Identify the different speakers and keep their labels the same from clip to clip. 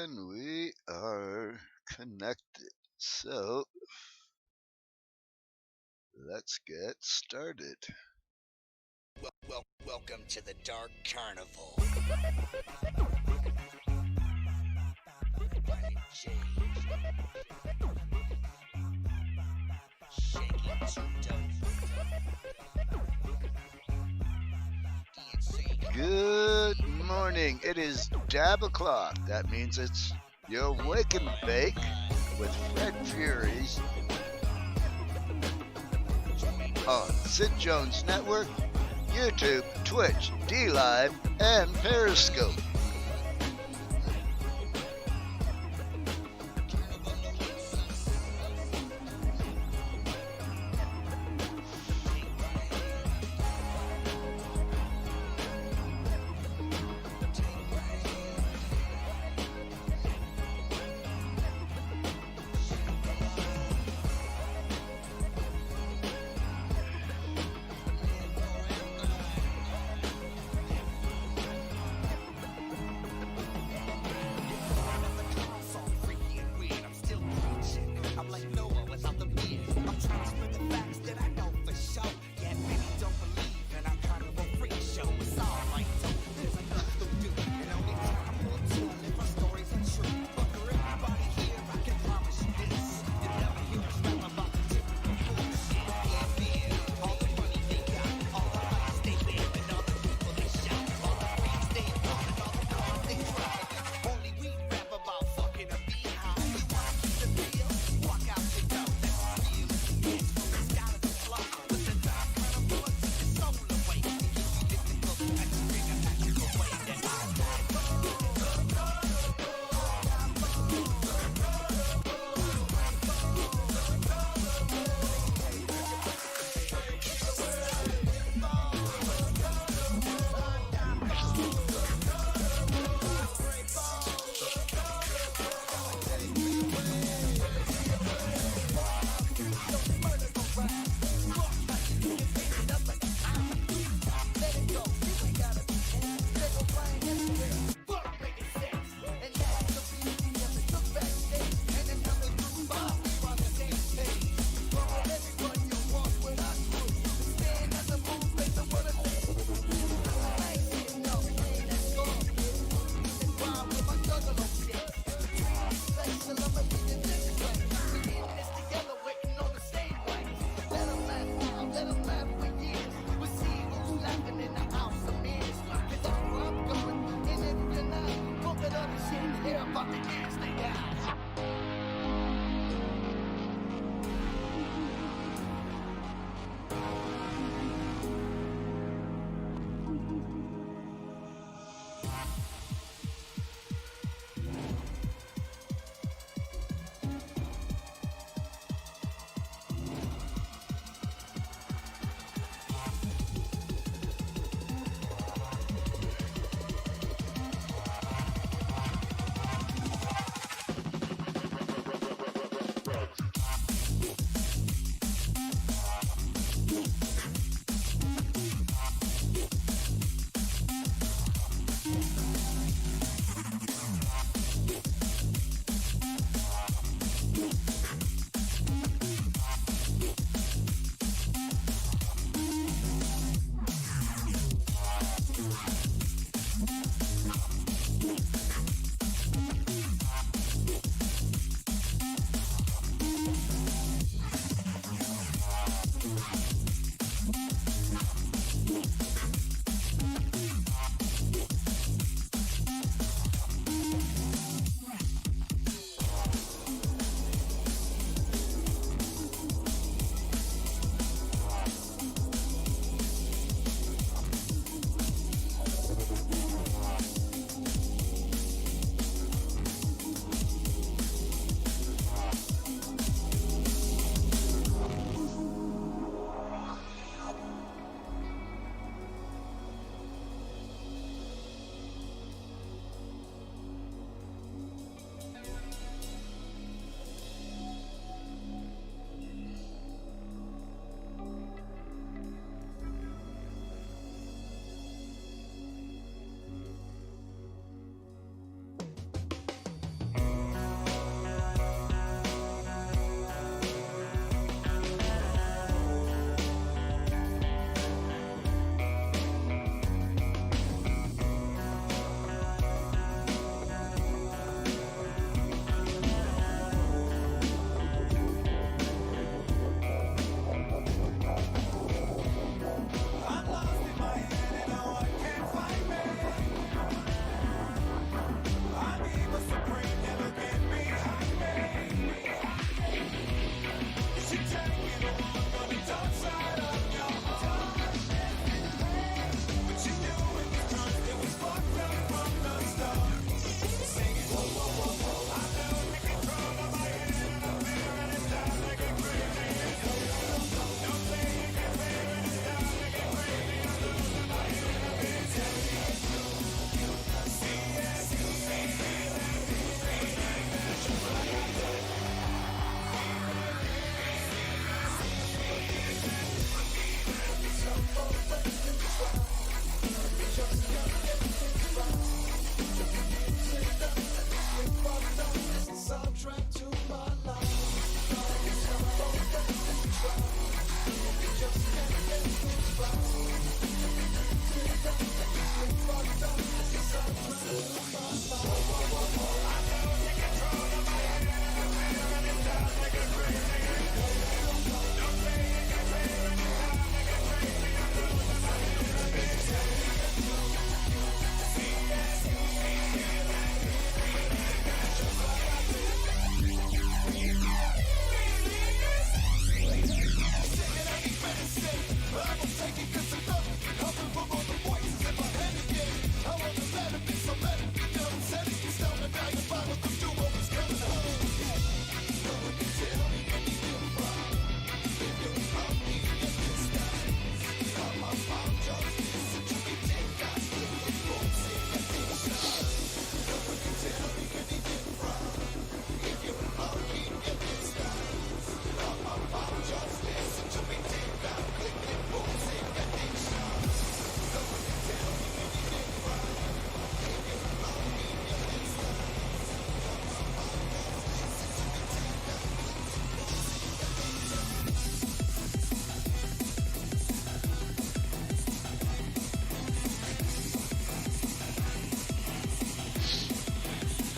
Speaker 1: And we are connected. So let's get started.
Speaker 2: Welcome to the Dark Carnival.
Speaker 1: Good morning. It is dab o'clock. That means it's your Wake and Bake with Fred Furies on Sid Jones Network, YouTube, Twitch, D-Live, and Periscope.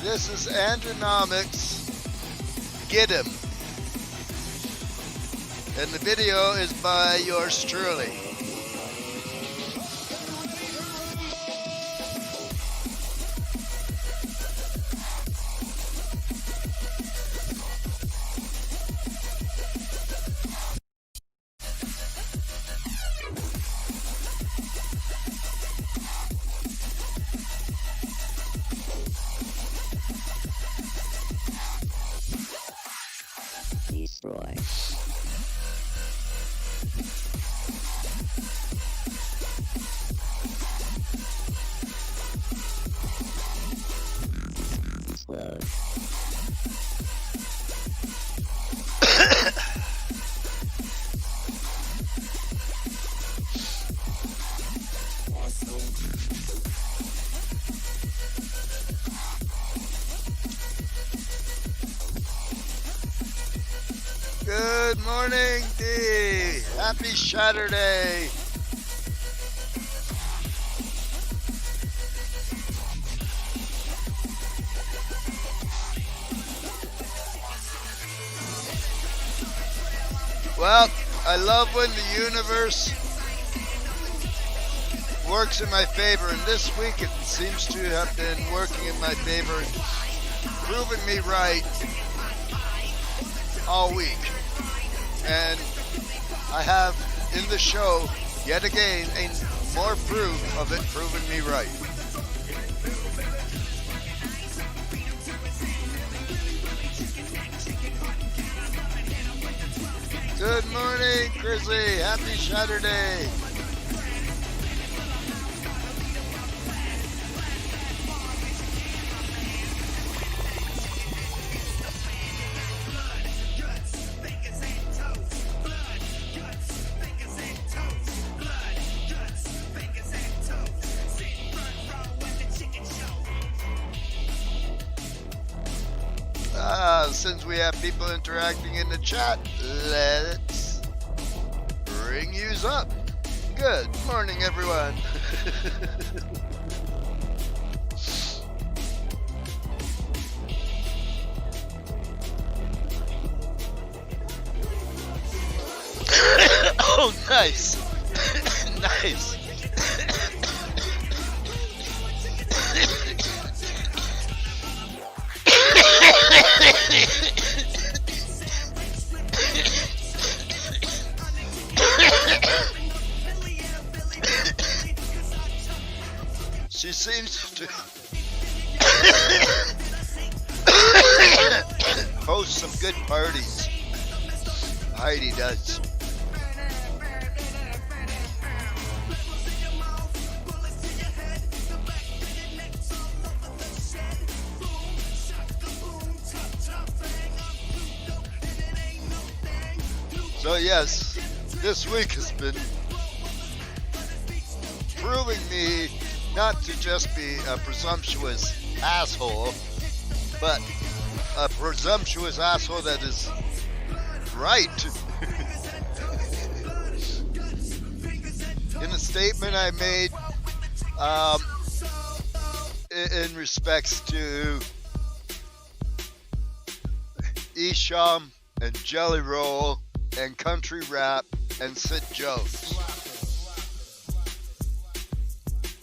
Speaker 1: This is Andronomics. Get him. And the video is by yours truly.
Speaker 3: Destroy. Explode.
Speaker 1: Good morning, D. Happy Saturday. Well, I love when the universe works in my favor, and this week it seems to have been working in my favor, proving me right all week. And I have in the show, yet again, more proof of it proving me right. Good morning, Grizzly. Happy Saturday. Since we have people interacting in the chat, let's bring yous up. Good morning, everyone. Oh, nice. Nice. She seems to host some good parties. Heidi does. So yes, this week has been proving me not to just be a presumptuous asshole, but a presumptuous asshole that is right. In a statement I made in respects to Isham and Jelly Roll and Country Rap and Sid Jones.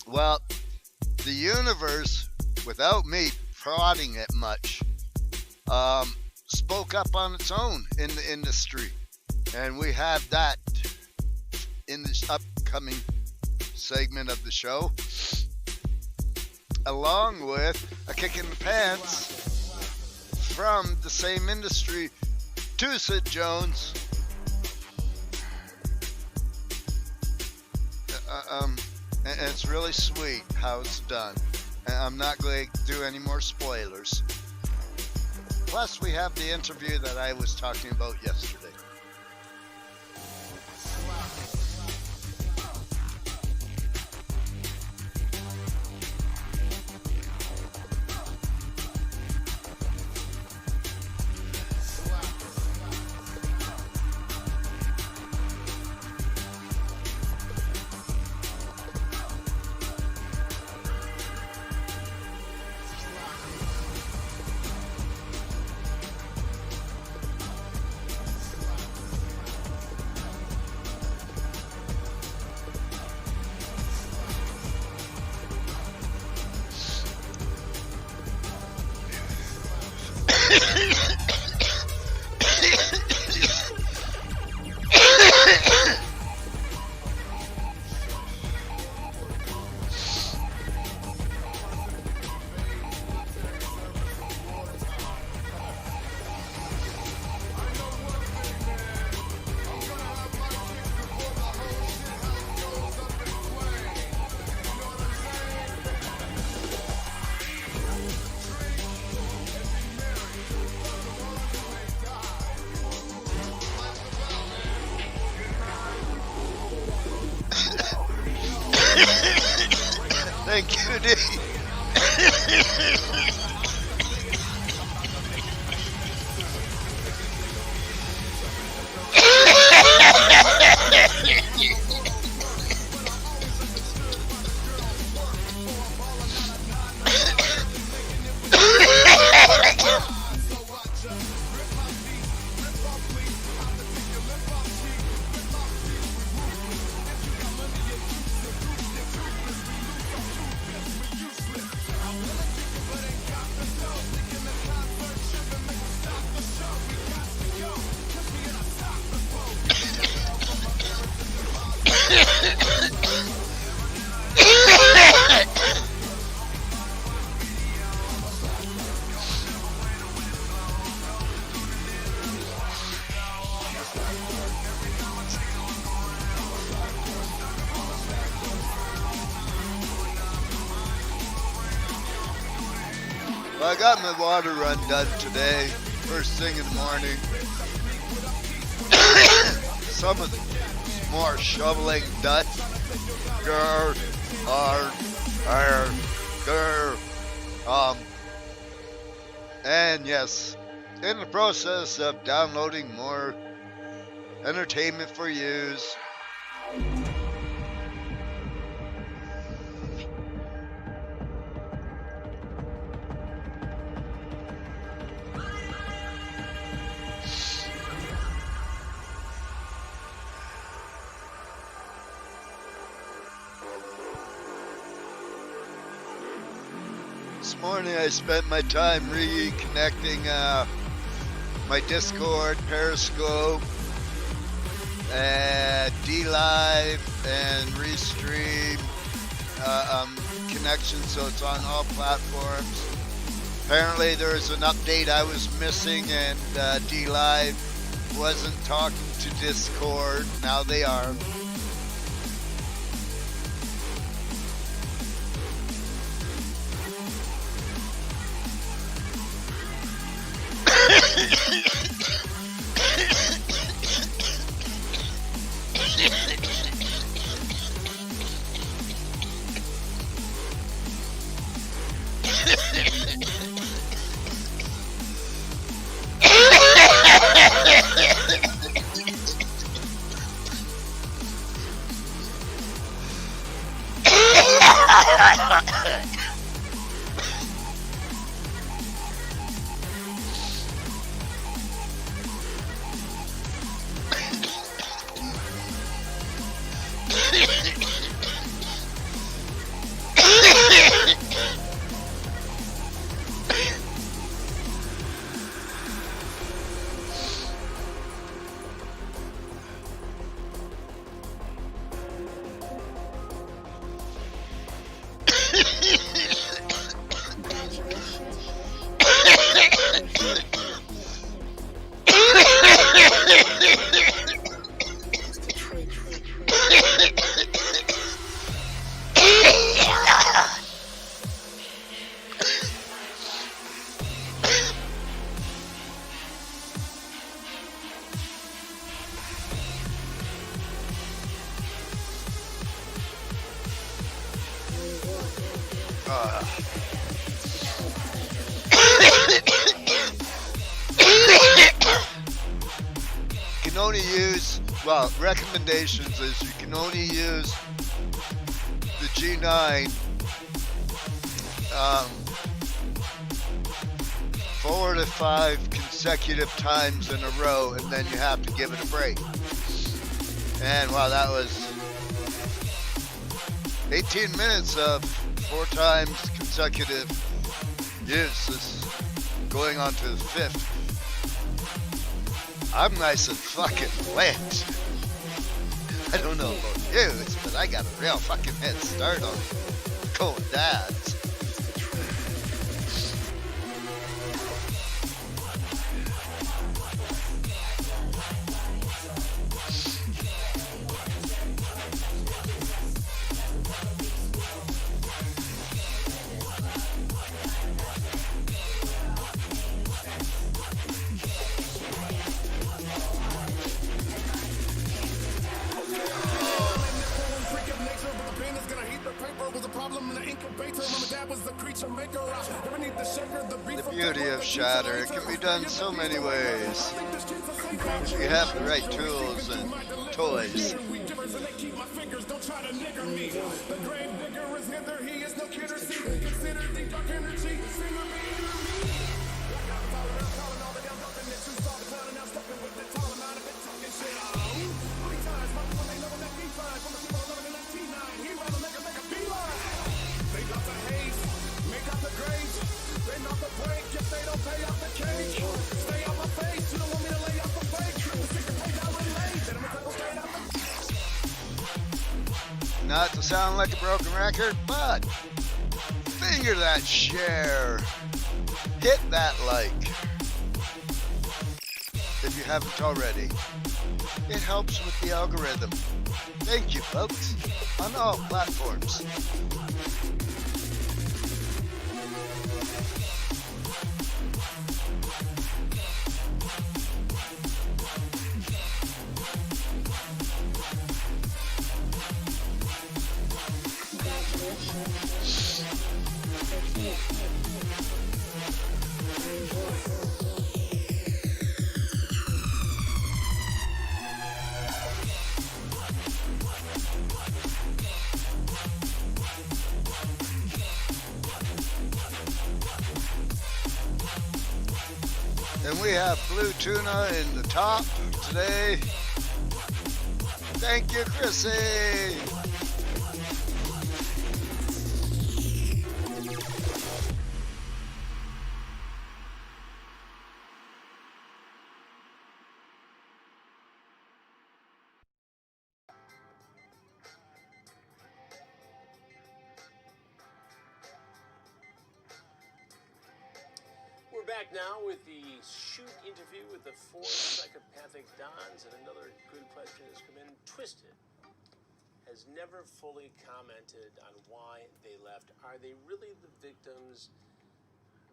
Speaker 1: Well, the universe, without me prodding it much, spoke up on its own in the industry. And we have that in this upcoming segment of the show, along with a kick in the pants from the same industry to Sid Jones. And it's really sweet how it's done. And I'm not going to do any more spoilers. Plus, we have the interview that I was talking about yesterday. Thank you, D. Well, I got my water run done today, first thing in the morning. Some of the more shoveling done. Grr, grr. And yes, in the process of downloading more entertainment for use. This morning I spent my time reconnecting my Discord, Periscope, D-Live, and Restream connection, so it's on all platforms. Apparently there's an update I was missing, and D-Live wasn't talking to Discord. Now they are. You can only use, well, recommendations is you can only use the G9 4 to 5 consecutive times in a row, and then you have to give it a break. And wow, that was 18 minutes of 4 times consecutive use. This going on to the 5th. I'm nice and fucking lit. I don't know about you, but I got a real fucking head start on cold dads.
Speaker 3: Was a problem in the ink
Speaker 1: The beauty of shatter, it can be done so many ways. If you have the right tools and toys. Not to sound like a broken record, but finger that share. Hit that like. If you haven't already. It helps with the algorithm. Thank you, folks, on all platforms. And we have blue tuna in the top today. Thank you, Chrissy.
Speaker 3: We're back now with the shoot interview with the four psychopathic dons, and another good question has come in. Twisted has never fully commented on why they left. Are they really the victims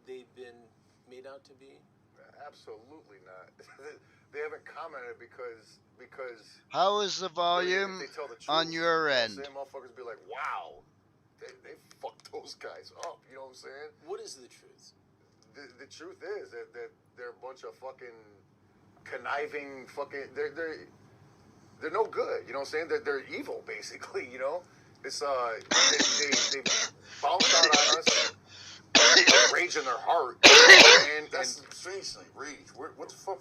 Speaker 3: they've been made out to be?
Speaker 4: Absolutely not. They haven't commented because
Speaker 1: How is the volume
Speaker 4: they tell the truth,
Speaker 1: on your
Speaker 4: you know
Speaker 1: end?
Speaker 4: what I'm saying? Motherfuckers be like, wow, they fucked those guys up. You know what I'm saying?
Speaker 3: What is the truth?
Speaker 4: The truth is that they're a bunch of fucking conniving fucking. They're no good. You know what I'm saying? They're evil, basically. You know, it's they bounced out on us, rage in their heart, and
Speaker 5: That's seriously rage. What the fuck?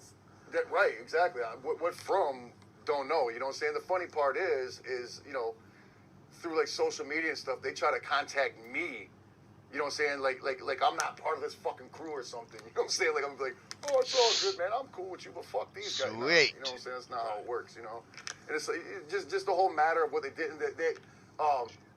Speaker 4: that right, exactly. What from? Don't know. You know what I'm saying? The funny part is you know, through like social media and stuff, they try to contact me. You know what I'm saying? Like I'm not part of this fucking crew or something. You know what I'm saying? Like I'm like, oh, it's all good, man. I'm cool with you, but fuck these guys.
Speaker 1: Sweet.
Speaker 4: Now. You know what I'm saying? That's not how it works. You know, and it's like just the whole matter of what they did. And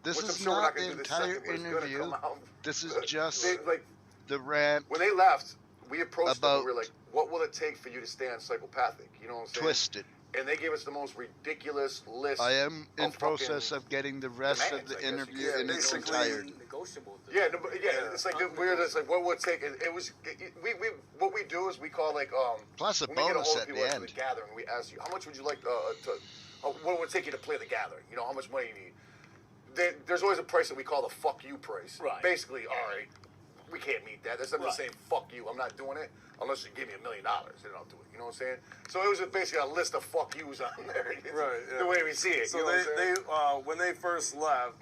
Speaker 1: This
Speaker 4: which
Speaker 1: is
Speaker 4: I'm sure we're
Speaker 1: not
Speaker 4: gonna
Speaker 1: the
Speaker 4: do this
Speaker 1: entire
Speaker 4: second, but it's gonna
Speaker 1: interview.
Speaker 4: come out.
Speaker 1: This is just
Speaker 4: They, like
Speaker 1: the rant
Speaker 4: when they left, we approached them.
Speaker 1: about
Speaker 4: And we were like, what will it take for you to stand psychopathic? You know what I'm saying?
Speaker 1: Twisted.
Speaker 4: And they gave us the most ridiculous list.
Speaker 1: I am in
Speaker 4: of
Speaker 1: process
Speaker 4: fucking
Speaker 1: of getting the rest of
Speaker 4: demands,
Speaker 1: the
Speaker 4: I guess you
Speaker 1: interview
Speaker 4: could say.
Speaker 1: in its
Speaker 5: Basically,
Speaker 1: entirety.
Speaker 3: Negotiable.
Speaker 4: Yeah, no, but it's like weird. It's like what would it take? We what we do is we call like
Speaker 1: Plus a
Speaker 4: when we get a
Speaker 1: bonus
Speaker 4: hold of
Speaker 1: at the
Speaker 4: people to
Speaker 1: end.
Speaker 4: the gathering, we ask you how much would you like what would it take you to play the gathering? You know how much money you need. There's always a price that we call the fuck you price.
Speaker 3: Right.
Speaker 4: Basically, all right, we can't meet that. That's not just
Speaker 3: Right.
Speaker 4: saying fuck you. I'm not doing it unless you give me $1 million. Then I'll do it. You know what I'm saying? So it was just basically a list of fuck yous on there. It's
Speaker 5: Right, yeah.
Speaker 4: The way we see it.
Speaker 5: So
Speaker 4: you know what I'm saying?
Speaker 5: when they first left,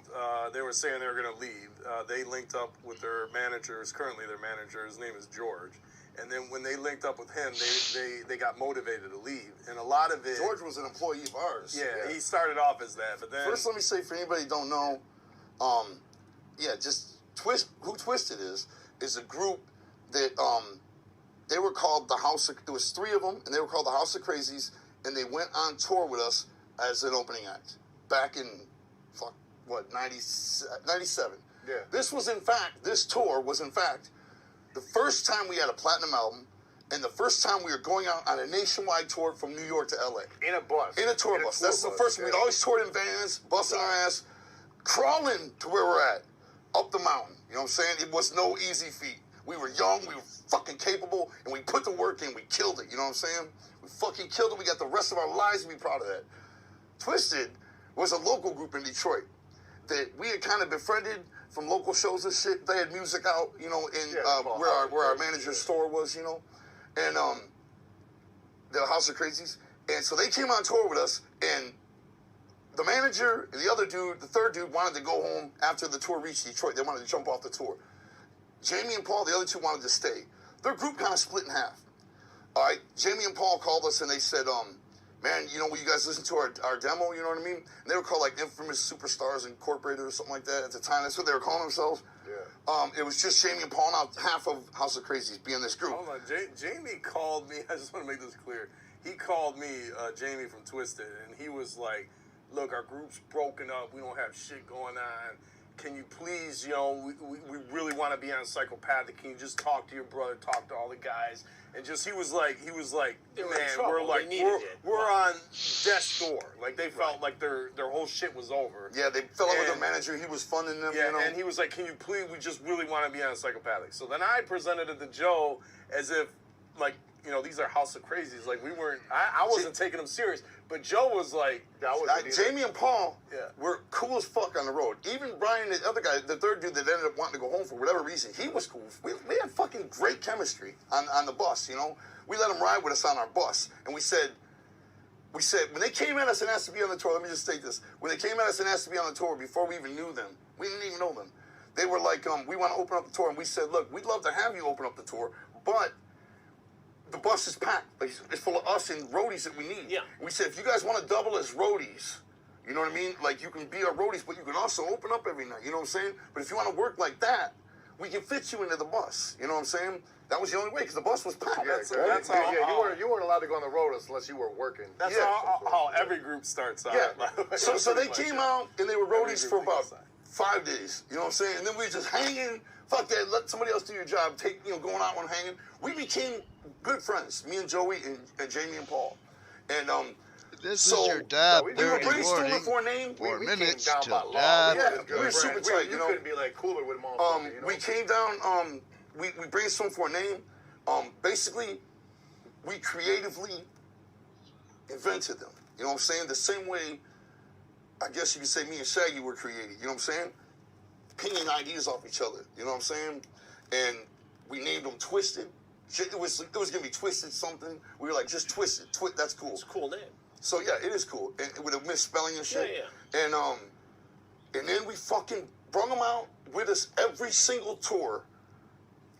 Speaker 5: they were saying they were going to leave. They linked up with their managers. Currently, their manager, his name is George. And then when they linked up with him, they got motivated to leave. And a lot of it,
Speaker 6: George was an employee of ours.
Speaker 5: yeah, he started off as that, but then
Speaker 6: First, let me say for anybody who don't know, just who Twisted is a group that they were called the House of, there was 3 of them, and they were called the House of Crazies, and they went on tour with us as an opening act back in 97.
Speaker 4: Yeah.
Speaker 6: This tour was in fact the first time we had a platinum album, and the first time we were going out on a nationwide tour from New York to LA.
Speaker 4: In a bus.
Speaker 6: In a tour bus. That's the first one. We'd always toured in vans, busting our ass, crawling to where we're at, up the mountain. You know what I'm saying? It was no easy feat. We were young, we were fucking capable, and we put the work in, we killed it. You know what I'm saying? We fucking killed it. We got the rest of our lives to be proud of that. Twisted was a local group in Detroit that we had kind of befriended from local shows and shit. They had music out, you know, in where our manager's store was, you know, and the House of Crazies. And so they came on tour with us, and the manager, the other dude, the third dude wanted to go home after the tour reached Detroit. They wanted to jump off the tour. Jamie and Paul, the other two, wanted to stay. Their group kind of split in half. All right, Jamie and Paul called us and they said, man, you know, will you guys listen to our demo, you know what I mean? And they were called like Infamous Superstars Incorporated or something like that at the time. That's what they were calling themselves. Yeah. It was just Jamie and Paul, now half of House of Crazies being this group.
Speaker 5: Hold on, Jamie called me, I just want to make this clear. He called me, Jamie from Twisted, and he was like, look, our group's broken up. We don't have shit going on. Can you please, you know, we really want to be on Psychopathic. Can you just talk to your brother, talk to all the guys? And just, he was like, man, we're on death's door. Like, they felt like their whole shit was over.
Speaker 6: Yeah, they fell out with their manager. He was funding them,
Speaker 5: yeah,
Speaker 6: you know?
Speaker 5: And he was like, can you please, we just really want to be on Psychopathic. So then I presented it to Joe as if, like, you know, these are House of Crazies. Like, we weren't, I wasn't taking them serious. But Joe was like,
Speaker 6: Jamie and Paul were cool as fuck on the road. Even Brian, the other guy, the third dude that ended up wanting to go home for whatever reason, he was cool. We had fucking great chemistry on the bus, you know? We let them ride with us on our bus. And we said, when they came at us and asked to be on the tour, let me just state this. When they came at us and asked to be on the tour, before we even knew them, we didn't even know them. They were like, we want to open up the tour. And we said, look, we'd love to have you open up the tour, but the bus is packed. Like, it's full of us and roadies that we need.
Speaker 3: Yeah.
Speaker 6: We said, if you guys want to double as roadies, you know what I mean? Like, you can be our roadies, but you can also open up every night. You know what I'm saying? But if you want to work like that, we can fit you into the bus. You know what I'm saying? That was the only way, because the bus was packed.
Speaker 4: That's how you weren't allowed to go on the road unless you were working.
Speaker 5: that's how every group starts out.
Speaker 6: Yeah. So they came out, and they were roadies for about 5 days. You know what I'm saying? And then we were just hanging. Fuck that. Let somebody else do your job. Going out and hanging. We became good friends. Me and Joey and Jamie and Paul. And
Speaker 1: This is your dad.
Speaker 6: we were brainstorming for a name.
Speaker 1: 4
Speaker 4: we
Speaker 1: minutes
Speaker 4: came down
Speaker 1: till
Speaker 4: by law.
Speaker 1: dad.
Speaker 6: Yeah, we were super tight.
Speaker 4: You couldn't be like cooler with motherfuckers. You know?
Speaker 6: We came down. We brainstormed for a name. Basically, we creatively invented them. You know what I'm saying? The same way, I guess you could say me and Shaggy were created. You know what I'm saying? Pinging ideas off each other. You know what I'm saying? And we named them Twisted. It was gonna be Twisted something. We were like, just Twisted. That's cool.
Speaker 3: It's a cool name.
Speaker 6: So yeah, it is cool. And with a misspelling and shit.
Speaker 3: Yeah.
Speaker 6: And then we fucking brought them out with us every single tour.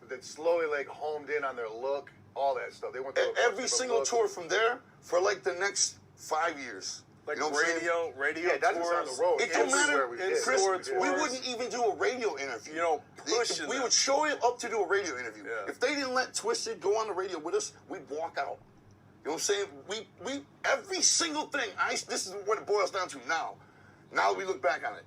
Speaker 4: That slowly like homed in on their look, all that stuff. They went through
Speaker 6: Every single tour from there for like the next 5 years.
Speaker 5: Like,
Speaker 6: you know what I'm saying?
Speaker 5: radio
Speaker 4: that's just on
Speaker 5: tours.
Speaker 4: the road.
Speaker 6: It don't matter. Chris,
Speaker 5: we
Speaker 6: we wouldn't even do a radio interview.
Speaker 5: You know, pushing
Speaker 6: we
Speaker 5: them.
Speaker 6: would show it up to do a radio interview.
Speaker 5: Yeah.
Speaker 6: If they didn't let Twisted go on the radio with us, we'd walk out. You know what I'm saying? We every single thing. This is what it boils down to now. Now we look back on it.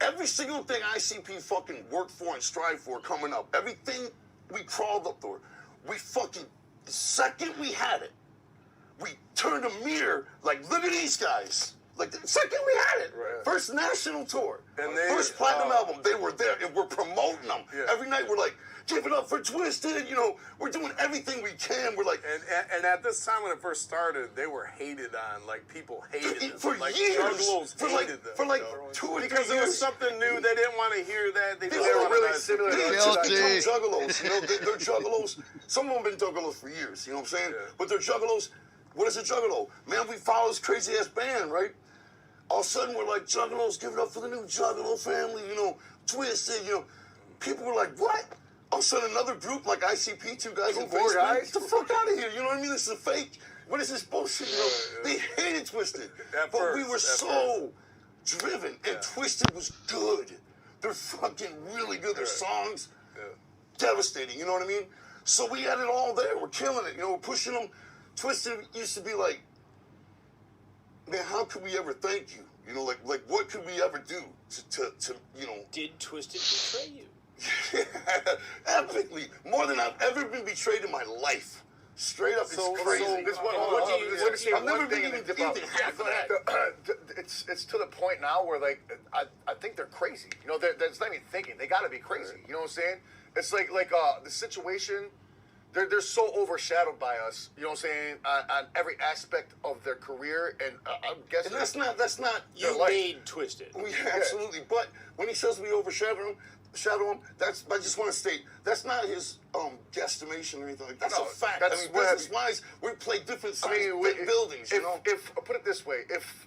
Speaker 6: Every single thing ICP fucking worked for and strived for coming up. Everything we crawled up for. We fucking, the second we had it, we turned a mirror like, look at these guys. Like, the second we had it.
Speaker 4: Right.
Speaker 6: First national tour.
Speaker 5: And
Speaker 6: first platinum album. They were there and we're promoting them.
Speaker 5: Yeah.
Speaker 6: Every night we're like, give it up for Twisted. You know, we're doing everything we can. We're like,
Speaker 5: And at this time when it first started, they were hated on. Like, people hated them.
Speaker 6: for
Speaker 5: like,
Speaker 6: years.
Speaker 5: Juggalos
Speaker 6: For
Speaker 5: hated them.
Speaker 6: like
Speaker 5: you know?
Speaker 6: 2 or 3
Speaker 5: Because it
Speaker 6: years.
Speaker 5: was something new. They didn't want to hear that. They
Speaker 6: They
Speaker 5: just
Speaker 6: were
Speaker 5: wanted
Speaker 4: really
Speaker 5: to-
Speaker 4: similar.
Speaker 6: They
Speaker 4: Guilty.
Speaker 6: just become juggalos. You know, they're juggalos. Some of them have been juggalos for years. You know what I'm saying?
Speaker 5: Yeah.
Speaker 6: But they're juggalos. What is a juggalo? Man, we follow this crazy ass band, right? All of a sudden, we're like, juggalos, give it up for the new juggalo family. You know, Twisted. You know, people were like, what? All of a sudden, another group like ICP, 2 guys in
Speaker 4: more
Speaker 6: Facebook.
Speaker 4: guys?
Speaker 6: Get the fuck out of here. You know what I mean? This is a fake. What is this bullshit? You know, they hated Twisted.
Speaker 5: At
Speaker 6: But we
Speaker 5: first,
Speaker 6: were
Speaker 5: at
Speaker 6: so driven, and Twisted was good. They're fucking really good. Their songs, devastating. You know what I mean? So we had it all there. We're killing it. You know, we're pushing them. Twisted used to be like, man, how could we ever thank you? You know, like what could we ever do to you know?
Speaker 3: Did Twisted betray you?
Speaker 6: Epically, more than I've ever been betrayed in my life. Straight up,
Speaker 5: So-
Speaker 6: it's crazy.
Speaker 5: so-
Speaker 4: This
Speaker 6: I've never been even half of that.
Speaker 4: It's to the point now where like I think they're crazy. You know, that's not even thinking. They got to be crazy. You know what I'm saying? It's like the situation. They're so overshadowed by us. You know what I'm saying? On every aspect of their career, and I'm guessing.
Speaker 6: And that's not.
Speaker 3: You
Speaker 4: life.
Speaker 3: made Twisted.
Speaker 6: We absolutely. But when he says we overshadow him, overshadow him. I just want to state that's not his guesstimation or anything. That's a fact.
Speaker 4: That's
Speaker 6: I mean,
Speaker 4: what-
Speaker 6: business-wise, we play different size
Speaker 4: if-
Speaker 6: buildings. You know.
Speaker 4: If put it this way, if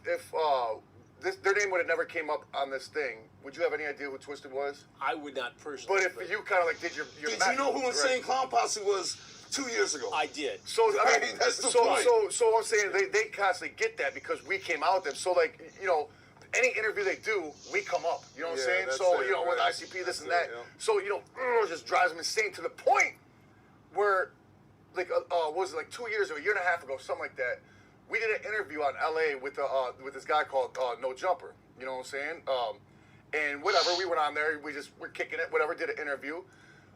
Speaker 4: their name would have never came up on this thing, would you have any idea who Twisted was?
Speaker 3: I would not personally.
Speaker 4: But if you kind of like did your
Speaker 6: Did you know who Insane Clown Posse was 2 years ago?
Speaker 3: I did.
Speaker 4: So I mean,
Speaker 6: Right, that's the
Speaker 4: so,
Speaker 6: point.
Speaker 4: so I'm saying they constantly get that because we came out with them. So like any interview they do, we come up. You know what I'm saying?
Speaker 5: that's
Speaker 4: So
Speaker 5: it,
Speaker 4: with
Speaker 5: right.
Speaker 4: ICP, this and
Speaker 5: That's
Speaker 4: that.
Speaker 5: it, yeah.
Speaker 4: So it just drives them insane to the point where like what was it, like 2 years ago, a year and a half ago, something like that. We did an interview on LA with this guy called No Jumper. You know what I'm saying? And whatever, we went on there. We're kicking it. Whatever, did an interview.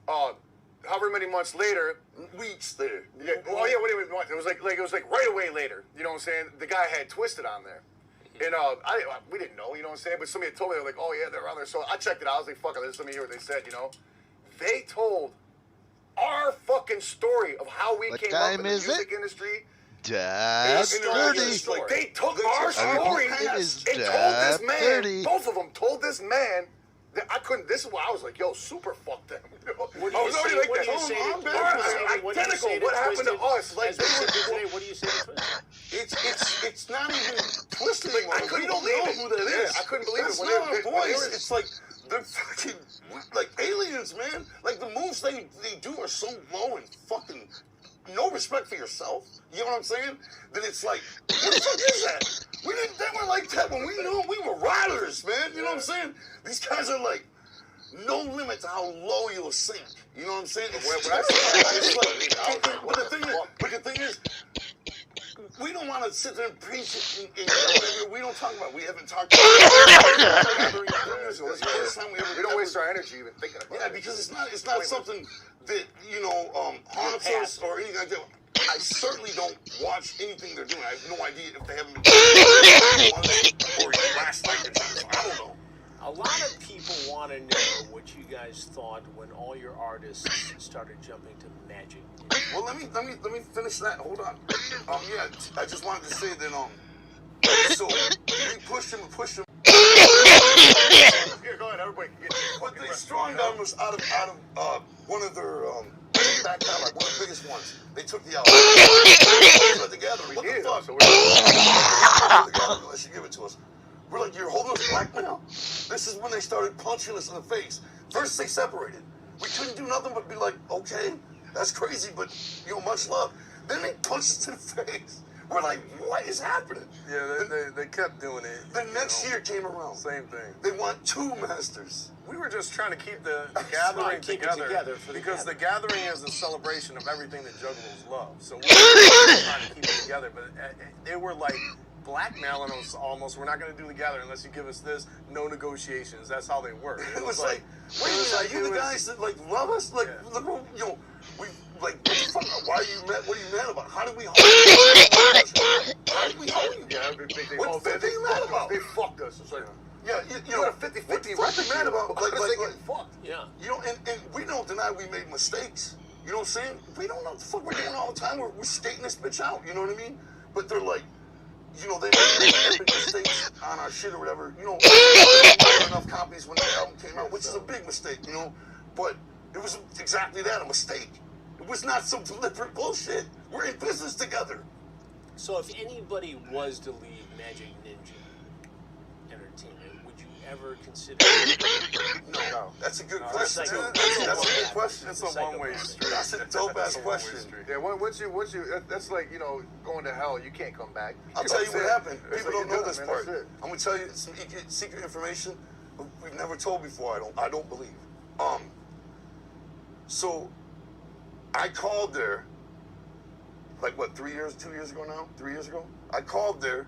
Speaker 4: However many months later,
Speaker 6: Weeks there.
Speaker 4: yeah. Well, yeah. What it was like it was like right away later. You know what I'm saying? The guy had Twisted on there, and we didn't know. You know what I'm saying? But somebody had told me, they're like, oh yeah, they're on there. So I checked it out. I was like, fuck it. Let me hear what they said. They told our fucking story of how we
Speaker 1: What
Speaker 4: came up in
Speaker 1: time
Speaker 4: the
Speaker 1: is
Speaker 4: music
Speaker 1: it?
Speaker 4: industry.
Speaker 1: Dab
Speaker 6: It's
Speaker 1: 30.
Speaker 6: it's like
Speaker 4: They took our story
Speaker 1: It is
Speaker 4: and told
Speaker 1: dab
Speaker 4: this man,
Speaker 1: 30.
Speaker 4: both of them told this man that I couldn't. This is why I was like, yo, super fuck them.
Speaker 3: What do
Speaker 4: I
Speaker 3: you
Speaker 4: was
Speaker 3: say?
Speaker 4: already like
Speaker 3: What do you
Speaker 4: that.
Speaker 3: say?
Speaker 4: Oh,
Speaker 3: to-
Speaker 4: man,
Speaker 3: what do you say- what do you
Speaker 4: identical.
Speaker 3: say to
Speaker 4: What happened to
Speaker 3: Twisted?
Speaker 4: us? Like,
Speaker 3: As we sit here today, what do you say to Twisted?
Speaker 6: It's not even Twisted
Speaker 4: Like,
Speaker 6: anymore.
Speaker 4: I couldn't
Speaker 6: We don't
Speaker 4: believe
Speaker 6: know
Speaker 4: it.
Speaker 6: who that
Speaker 4: Yeah,
Speaker 6: is.
Speaker 4: I couldn't believe
Speaker 6: That's
Speaker 4: it when
Speaker 6: not
Speaker 4: they
Speaker 6: our
Speaker 4: were-
Speaker 6: voice. It's like they're fucking like aliens, man. Like the moves they do are so low and fucking no respect for yourself. You know what I'm saying? Then it's like, what the fuck is that? They were like that when we knew we were riders, man. You know what I'm saying? These guys are like no limit to how low you'll sink. You know what I'm saying? But the thing is, we don't want to sit there and preach it. We don't talk about it. We haven't talked about it. It's the first time
Speaker 4: we don't waste our energy even thinking about
Speaker 6: Yeah,
Speaker 4: it.
Speaker 6: because it's not something that harms us or anything like that. I certainly don't watch anything they're doing. I have no idea if they haven't been or last night or something. I don't know.
Speaker 3: A lot of people want to know what you guys thought when all your artists started jumping to Magic.
Speaker 6: Well, let me finish that. Hold on. Yeah, I just wanted to say that so we pushed him.
Speaker 4: Here, go ahead, everybody.
Speaker 6: But they strong armed us out of one of their back catalog, one of the biggest ones. They took the album. Put it together. What the fuck?
Speaker 4: So
Speaker 6: Put it together unless you give it to us. We're like, you're holding us back now? This is when they started punching us in the face. First they separated. We couldn't do nothing but be like, okay, that's crazy, but much love. Then they punched us in the face. We're like, what is happening?
Speaker 5: Yeah, they kept doing it.
Speaker 6: The next year came around.
Speaker 5: Same thing.
Speaker 6: They want two masters.
Speaker 5: We were just trying to keep the gathering
Speaker 3: keep it together for the
Speaker 5: because the
Speaker 3: gathering.
Speaker 5: gathering is a celebration of everything that Juggalos love. So we were trying to keep it together, but they were like blackmailing us almost. We're not going to do the gathering unless you give us this. No negotiations. That's how they work.
Speaker 6: It was like, wait a minute, are you the guys that like love us? Like, look, we like, what the fuck? Why are you mad? What are you mad about? How did we hold you? How did we hold you?
Speaker 4: Yeah,
Speaker 6: What the they mad about?
Speaker 4: They fucked us. It's like,
Speaker 6: Yeah, you know,
Speaker 4: got a 50-50
Speaker 6: what the fuck they mad about? Like,
Speaker 4: fucked.
Speaker 3: Yeah.
Speaker 6: and we don't deny we made mistakes. You know what I'm saying? We don't know what the fuck we're doing all the time. We're skating this bitch out. You know what I mean? But they're like, they made mistakes on our shit or whatever. We made enough copies when the album came out, which is a big mistake, But it was exactly that, a mistake. It was not some deliberate bullshit. We're in business together.
Speaker 3: So if anybody was to leave Magic Ninja Entertainment, would you ever consider?
Speaker 6: No. That's a good
Speaker 3: No,
Speaker 6: question.
Speaker 3: that's like
Speaker 6: That's a good question.
Speaker 5: It's a one-way street.
Speaker 6: That's a dope ass
Speaker 5: It's a one-way
Speaker 6: question.
Speaker 5: street.
Speaker 4: Yeah, once you, that's like going to hell. You can't come back.
Speaker 6: I'll tell you what happened.
Speaker 4: It's
Speaker 6: People
Speaker 4: like
Speaker 6: don't know
Speaker 4: you're
Speaker 6: this
Speaker 4: done,
Speaker 6: part.
Speaker 4: man. That's it.
Speaker 6: I'm gonna tell you some secret information we've never told before. I don't believe. So I called there, like what, 2 years ago now? 3 years ago? I called there,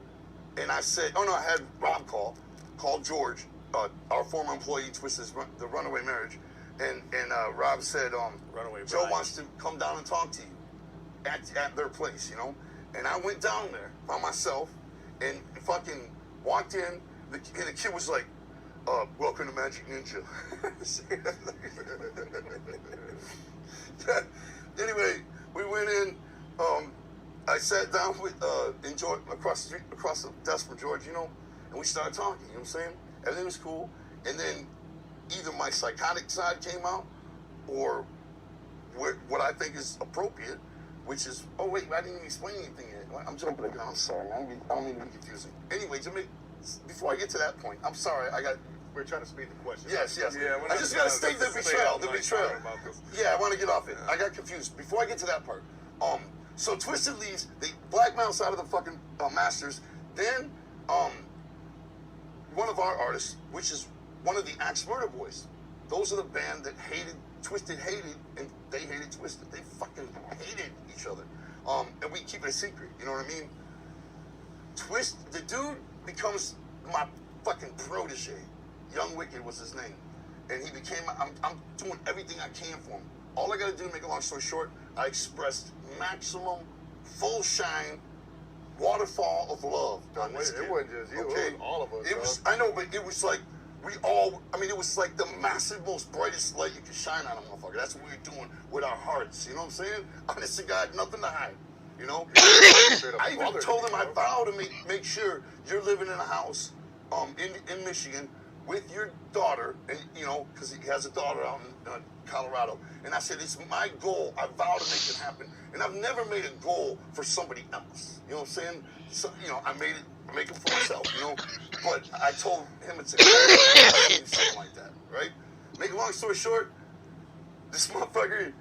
Speaker 6: and I said, I had Rob called George, our former employee, Twisted's the Runaway Marriage, and Rob said,
Speaker 3: Runaway
Speaker 6: Joe
Speaker 3: Bride.
Speaker 6: wants to come down and talk to you at their place, And I went down there by myself and fucking walked in, and the kid was like, welcome to Magic Ninja. Anyway, we went in. I sat down with George across the desk from George, and we started talking. You know what I'm saying? Everything was cool. And then either my psychotic side came out or what I think is appropriate, which is, oh wait, I didn't even explain anything yet. I'm jumping the gun. I'm sorry, man. I don't mean to be confusing. Anyway, before I get to that point, I'm sorry.
Speaker 4: We're trying to speed the question.
Speaker 6: Yes.
Speaker 5: Yeah,
Speaker 6: I just gotta state the betrayal. The betrayal.
Speaker 5: About this.
Speaker 6: Yeah, I want to get off it.
Speaker 5: Yeah.
Speaker 6: I got confused. Before I get to that part, so Twisted leaves. They blackmail us out of the fucking Masters. Then, one of our artists, which is one of the Axe Murder Boys. Those are the band that Twisted hated, and they hated Twisted. They fucking hated each other. And we keep it a secret. You know what I mean? The dude becomes my fucking protege. Young Wicked was his name. And he became, I'm doing everything I can for him. All I gotta do, to make a long story short, I expressed maximum, full shine, waterfall of love.
Speaker 4: It wasn't just you,
Speaker 6: Okay?
Speaker 4: it was all of us.
Speaker 6: It was, I know, but it was like, it was like the massive, most brightest light you could shine on a motherfucker. That's what we were doing with our hearts. You know what I'm saying? Honest to God, nothing to hide. You know? I even told him I vow to make sure you're living in a house in Michigan with your daughter, and you know, because he has a daughter out in Colorado. And I said, it's my goal. I vow to make it happen. And I've never made a goal for somebody else. You know what I'm saying? So, you know, I make it for myself, you know? But I told him it's a goal. Something like that, right? Make a long story short, this motherfucker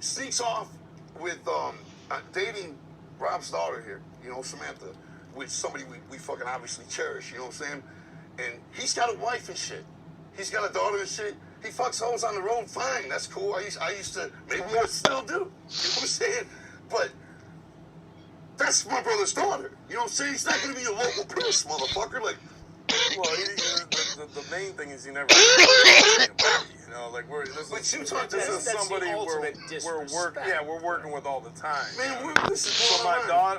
Speaker 6: sneaks off with dating Rob's daughter here, you know, Samantha, with somebody we fucking obviously cherish, you know what I'm saying? And he's got a wife and shit. He's got a daughter and shit. He fucks hoes on the road, fine, that's cool. I used to, maybe I still do, you know what I'm saying? But that's my brother's daughter, you know what I'm saying? He's not gonna be a local prince, motherfucker, like.
Speaker 5: Well, the main thing is you never. You know, like this is somebody we're working with all the time.
Speaker 6: Man, this is
Speaker 5: so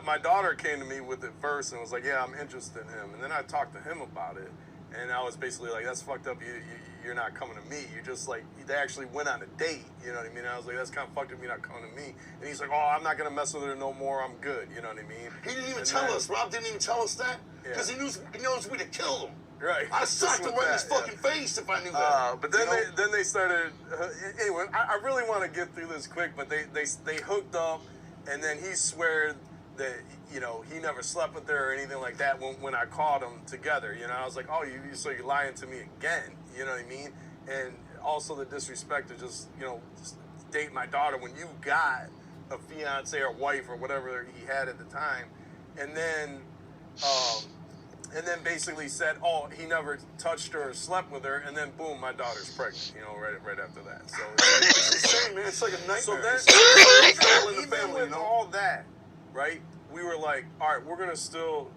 Speaker 5: my daughter came to me with it first and was like, yeah, I'm interested in him. And then I talked to him about it, and I was basically like, that's fucked up. You're not coming to me. You're just like, they actually went on a date. You know what I mean? I was like, that's kind of fucked up. You're not coming to me. And he's like, oh, I'm not gonna mess with her no more. I'm good. You know what I mean?
Speaker 6: He didn't even tell us. Rob didn't even tell us that because he knows we'd have killed him.
Speaker 5: Right.
Speaker 6: I socked him right in his fucking face if I knew that.
Speaker 5: But then they started. Anyway, I really want to get through this quick, but they hooked up, and then he sweared that he never slept with her or anything like that. When I caught them together, I was like, oh, so you're lying to me again? You know what I mean? And also the disrespect to just date my daughter when you got a fiance or wife or whatever he had at the time, and then basically said, oh, he never touched her or slept with her, and then boom, my daughter's pregnant, right after that. So
Speaker 6: it's insane, man. It's like a nightmare.
Speaker 5: So then, even with all that, right, we were like, all right, we're gonna still,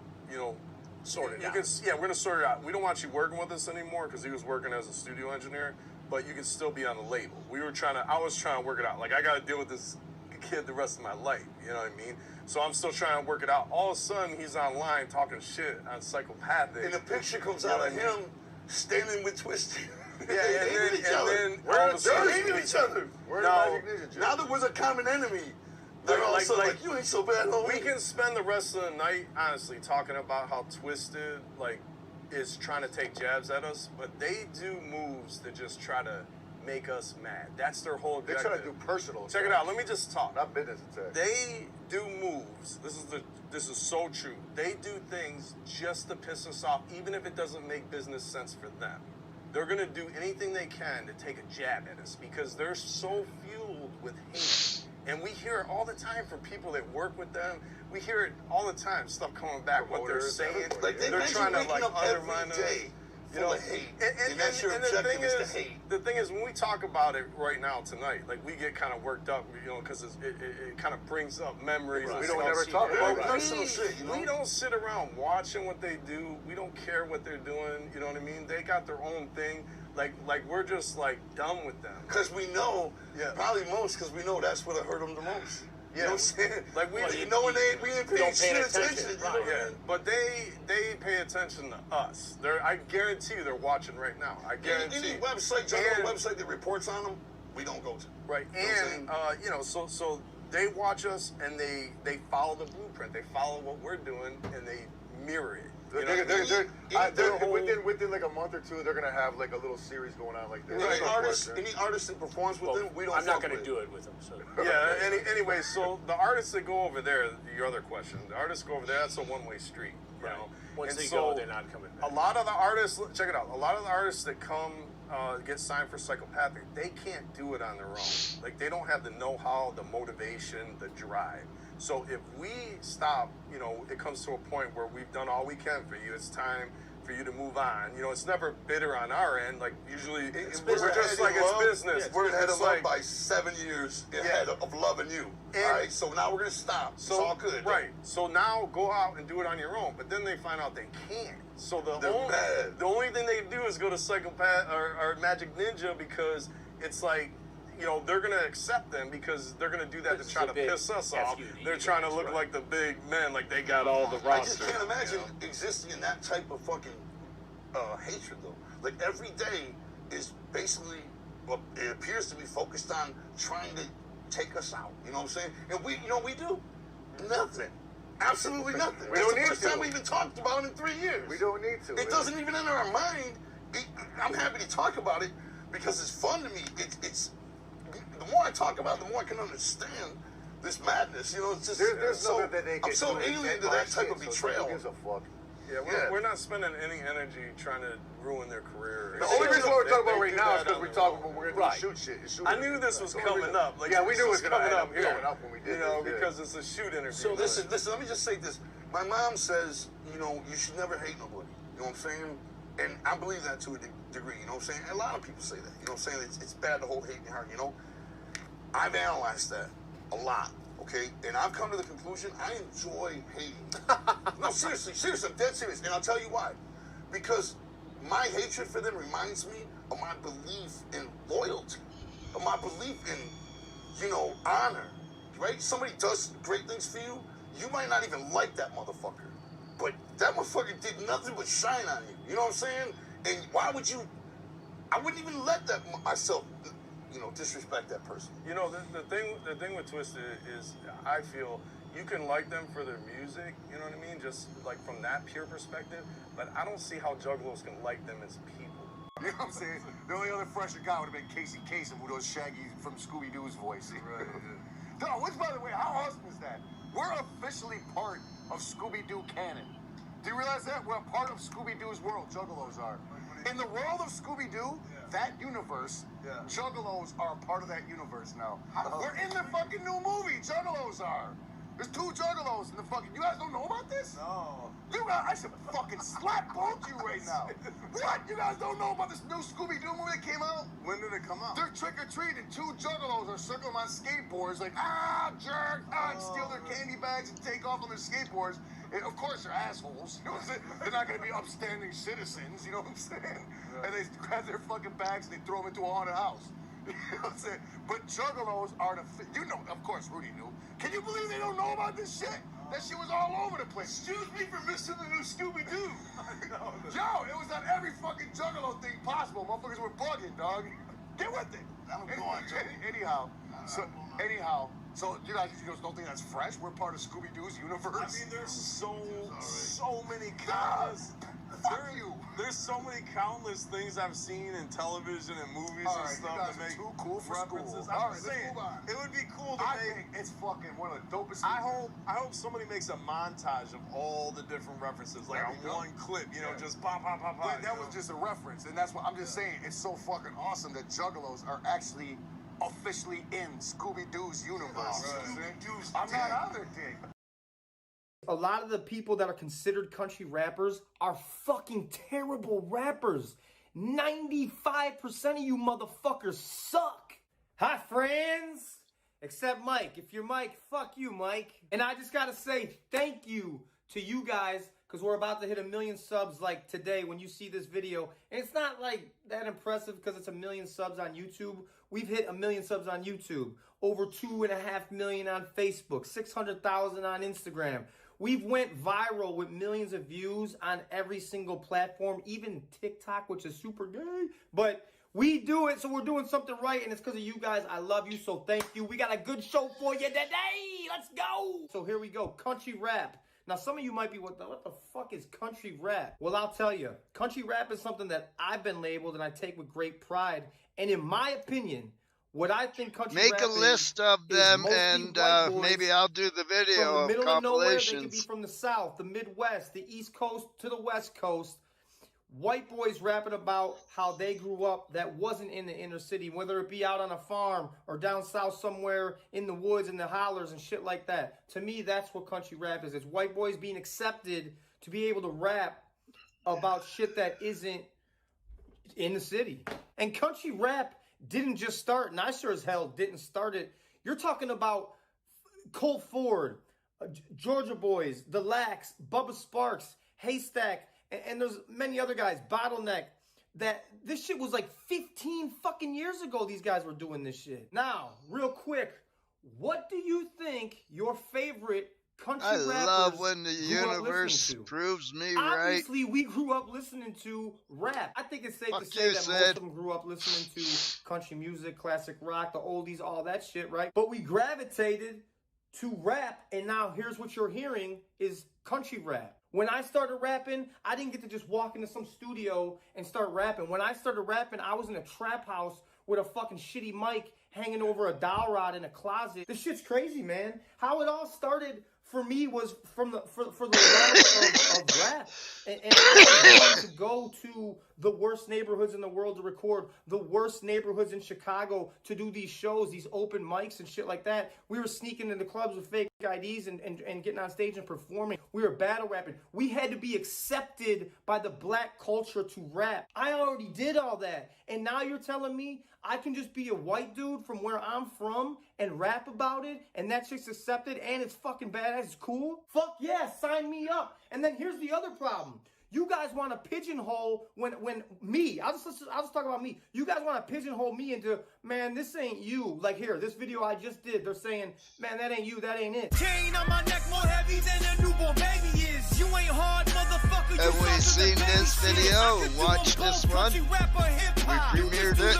Speaker 3: Sort it out.
Speaker 5: We're gonna sort it out. We don't want you working with us anymore because he was working as a studio engineer, but you can still be on the label. I was trying to work it out. Like, I got to deal with this kid the rest of my life. You know what I mean? So I'm still trying to work it out. All of a sudden, he's online talking shit on Psychopathic.
Speaker 6: And the picture comes out of him standing with Twisted.
Speaker 5: Yeah, and then all of a
Speaker 6: They're
Speaker 5: sudden,
Speaker 6: hating each other. Now there was a common enemy. They're all like, you ain't so bad, homie.
Speaker 5: We can spend the rest of the night, honestly, talking about how Twisted, is trying to take jabs at us, but they do moves that just try to make us mad. That's their whole objective.
Speaker 4: They try to do personal.
Speaker 5: Check it out. Let me just talk.
Speaker 4: Not business attack.
Speaker 5: They do moves. This is so true. They do things just to piss us off, even if it doesn't make business sense for them. They're gonna do anything they can to take a jab at us because they're so fueled with hate. And we hear it all the time from people that work with them. We hear it all the time, stuff coming back, what they're saying.
Speaker 6: Like
Speaker 5: they're trying to undermine us.
Speaker 6: Full of hate.
Speaker 5: And
Speaker 6: that's your objective is to hate.
Speaker 5: The thing is, when we talk about it right now tonight, we get kind of worked up, because it kind of brings up memories.
Speaker 4: Right.
Speaker 5: And
Speaker 4: we don't
Speaker 5: stuff.
Speaker 4: ever talk about
Speaker 6: personal shit.
Speaker 5: We don't sit around watching what they do. We don't care what they're doing. You know what I mean? They got their own thing. Like we're just done with them.
Speaker 6: Because we know, probably most, because we know that's what hurt them the most. You know what I'm saying?
Speaker 5: We
Speaker 6: ain't paying shit attention.
Speaker 3: Right.
Speaker 5: Yeah, but they pay attention to us. I guarantee you they're watching right now. I guarantee.
Speaker 6: Any website, general website that reports on them, we don't go to.
Speaker 5: Right, and so they watch us and they follow the blueprint. They follow what we're doing and they mirror it.
Speaker 4: Within like a month or two, they're gonna have like a little series going on like this.
Speaker 6: Any artist that performs with them, we don't.
Speaker 3: I'm not going to do it with them. So.
Speaker 5: Yeah. Anyway, so the artists that go over there, your other question, the artists go over there. That's a one-way street. You know?
Speaker 3: Once
Speaker 5: And
Speaker 3: they
Speaker 5: so
Speaker 3: go, they're not coming back.
Speaker 5: A lot of the artists, check it out. A lot of the artists that come get signed for Psychopathic, they can't do it on their own. Like they don't have the know-how, the motivation, the drive. So if we stop, you know, it comes to a point where we've done all we can for you. It's time for you to move on. You know, it's never bitter on our end. Like usually, we're just like it's business.
Speaker 6: We're ahead of love
Speaker 5: like,
Speaker 6: by 7 years ahead of loving you. All right, so now we're gonna stop. It's all good.
Speaker 5: Right. So now go out and do it on your own. But then they find out they can't. So the only thing they do is go to Psychopath or Magic Ninja because it's like, you know, they're going to accept them because they're going to do that to try to piss us off. They're trying to look like the big men, like they got all the roster.
Speaker 6: I just can't imagine existing in that type of fucking hatred, though. Like, every day is basically, well, it appears to be focused on trying to take us out. You know what I'm saying? And we do nothing. Absolutely nothing.
Speaker 4: We don't
Speaker 6: That's
Speaker 4: need
Speaker 6: the first time we even talked about it in 3 years.
Speaker 4: We don't need to.
Speaker 6: It doesn't even enter our mind. I'm happy to talk about it because it's fun to me. It's the more I talk about it, the more I can understand this madness. You know, it's just
Speaker 4: there's nothing that they can
Speaker 6: I'm so
Speaker 4: do
Speaker 6: alien to that type of
Speaker 4: so
Speaker 6: betrayal.
Speaker 4: who gives a fuck?
Speaker 5: Yeah, we're not spending any energy trying to ruin their career.
Speaker 4: The only reason we're talking about right
Speaker 5: do
Speaker 4: now is
Speaker 5: that
Speaker 4: because
Speaker 5: on
Speaker 4: we're
Speaker 5: their
Speaker 4: talking
Speaker 5: own.
Speaker 4: about we're going to shoot shit.
Speaker 5: I knew this was coming up. Like,
Speaker 4: yeah, we knew it was
Speaker 5: coming up here.
Speaker 4: Going up when we did
Speaker 5: you know,
Speaker 4: this,
Speaker 5: because it's a shoot interview.
Speaker 6: So listen, let me just say this. My mom says, you know, you should never hate nobody. You know what I'm saying? And I believe that to a degree, you know what I'm saying? And a lot of people say that. You know what I'm saying? It's bad to hold hate in your heart, you know? I've analyzed that a lot, okay? And I've come to the conclusion I enjoy hating. No, seriously, I'm dead serious. And I'll tell you why. Because my hatred for them reminds me of my belief in loyalty, of my belief in, you know, honor, right? Somebody does great things for you, you might not even like that motherfucker. But that motherfucker did nothing but shine on you. You know what I'm saying? And why would you... I wouldn't even let that myself, you know, disrespect that person.
Speaker 5: You know, the thing with Twisted is I feel you can like them for their music, you know what I mean? Just like from that pure perspective, but I don't see how Juggalos can like them as people.
Speaker 4: You know what I'm saying? The only other fresher guy would have been Casey Kasem with those Shaggy from Scooby-Doo's voice. Right, yeah. No, which, by the way, how awesome is that? We're officially part of Scooby-Doo canon. Do you realize that? We're a part of Scooby-Doo's world, Juggalos are. In the world of Scooby-Doo, that universe, Juggalos are a part of that universe now. We're in the fucking new movie, Juggalos are. There's 2 Juggalos in the fucking... You guys don't know about this? No. You guys, I should fucking slap both you right now. What? You guys don't know about this new Scooby-Doo movie that came out? When did it come out? They're trick-or-treating. 2 Juggalos are circling on skateboards like, jerk, and steal their candy bags and take off on their skateboards. And of course, they're assholes. You know what I'm saying? They're not going to be upstanding citizens, you know what I'm saying? Right. And they grab their fucking bags and they throw them into a haunted house. You know what I'm saying? But Juggalos are the... You know, of course, Rudy knew. Can you believe they don't know about this shit? That shit was all over the place. Excuse me for missing the new Scooby-Doo. Yo, it was on every fucking Juggalo thing possible. Motherfuckers were bugging, dog. Get with it. Anyhow, so you guys don't think that's fresh? We're part of Scooby-Doo's universe.
Speaker 5: I mean, there's so many countless... There's so many countless things I've seen in television and movies and stuff that make
Speaker 4: too cool for
Speaker 5: references.
Speaker 4: School.
Speaker 5: I'm just saying, it would be cool to make.
Speaker 4: Think it's fucking one of the dopest.
Speaker 5: I hope somebody makes a montage of all the different references, like on one clip, you know, just pop.
Speaker 4: But that was just a reference, and that's what I'm just saying. It's so fucking awesome that Juggalos are actually officially in Scooby-Doo's universe. Scooby-Doo's I'm not on their dick.
Speaker 7: A lot of the people that are considered country rappers are fucking terrible rappers. 95% of you motherfuckers suck. Hi, friends. Except Mike. If you're Mike, fuck you, Mike. And I just gotta say thank you to you guys, because we're about to hit 1 million subs like today when you see this video. And it's not like that impressive because it's 1 million subs on YouTube. We've hit 1 million subs on YouTube. Over 2.5 million on Facebook. 600,000 on Instagram. We've went viral with millions of views on every single platform, even TikTok, which is super gay. But we do it, so we're doing something right, and it's because of you guys. I love you, so thank you. We got a good show for you today. Let's go. So here we go. Country rap. Now, some of you might be, what the fuck is country rap? Well, I'll tell you. Country rap is something that I've been labeled and I take with great pride. And in my opinion, what I think country rap
Speaker 1: Make
Speaker 7: is...
Speaker 1: a list of them,
Speaker 7: mostly
Speaker 1: and
Speaker 7: white boys
Speaker 1: maybe I'll do the video
Speaker 7: from the
Speaker 1: of
Speaker 7: middle of nowhere. They could be
Speaker 1: compilations.
Speaker 7: from the South, the Midwest, the East Coast to the West Coast. White boys rapping about how they grew up that wasn't in the inner city, whether it be out on a farm or down south somewhere in the woods and the hollers and shit like that. To me, that's what country rap is. It's white boys being accepted to be able to rap about shit that isn't in the city. And country rap didn't just start, and I sure as hell didn't start it. You're talking about Colt Ford, Georgia Boys, The Lax, Bubba Sparks, Haystack, and there's many other guys, Bottleneck, that this shit was like 15 fucking years ago these guys were doing this shit. Now, real quick, what do you think your favorite country rappers
Speaker 1: I love when the
Speaker 7: grew up
Speaker 1: universe
Speaker 7: listening to?
Speaker 1: proves me right.
Speaker 7: Obviously, we grew up listening to rap. I think it's safe
Speaker 1: Fuck
Speaker 7: to say
Speaker 1: you,
Speaker 7: that
Speaker 1: Sid.
Speaker 7: most of them grew up listening to country music, classic rock, the oldies, all that shit, right? But we gravitated to rap, and now here's what you're hearing is country rap. When I started rapping, I didn't get to just walk into some studio and start rapping. When I started rapping, I was in a trap house with a fucking shitty mic hanging over a dowel rod in a closet. This shit's crazy, man. How it all started for me was from the love of rap. And I was going to go to the worst neighborhoods in the world to record, the worst neighborhoods in Chicago to do these shows, these open mics and shit like that. We were sneaking into clubs with fake IDs and getting on stage and performing. We were battle rapping. We had to be accepted by the black culture to rap. I already did all that. And now you're telling me I can just be a white dude from where I'm from and rap about it, and that shit's accepted, and it's fucking badass, it's cool? Fuck yeah, sign me up. And then here's the other problem. You guys want to pigeonhole when me, I'll just talk about me. You guys want to pigeonhole me into, man, this ain't you. Like here, this video I just did, they're saying, man, that ain't you, that ain't it.
Speaker 8: Chain on my neck more heavy than a newborn baby is. You ain't hard, motherfucker.
Speaker 1: Have we seen this video? Watch this one. We premiered it.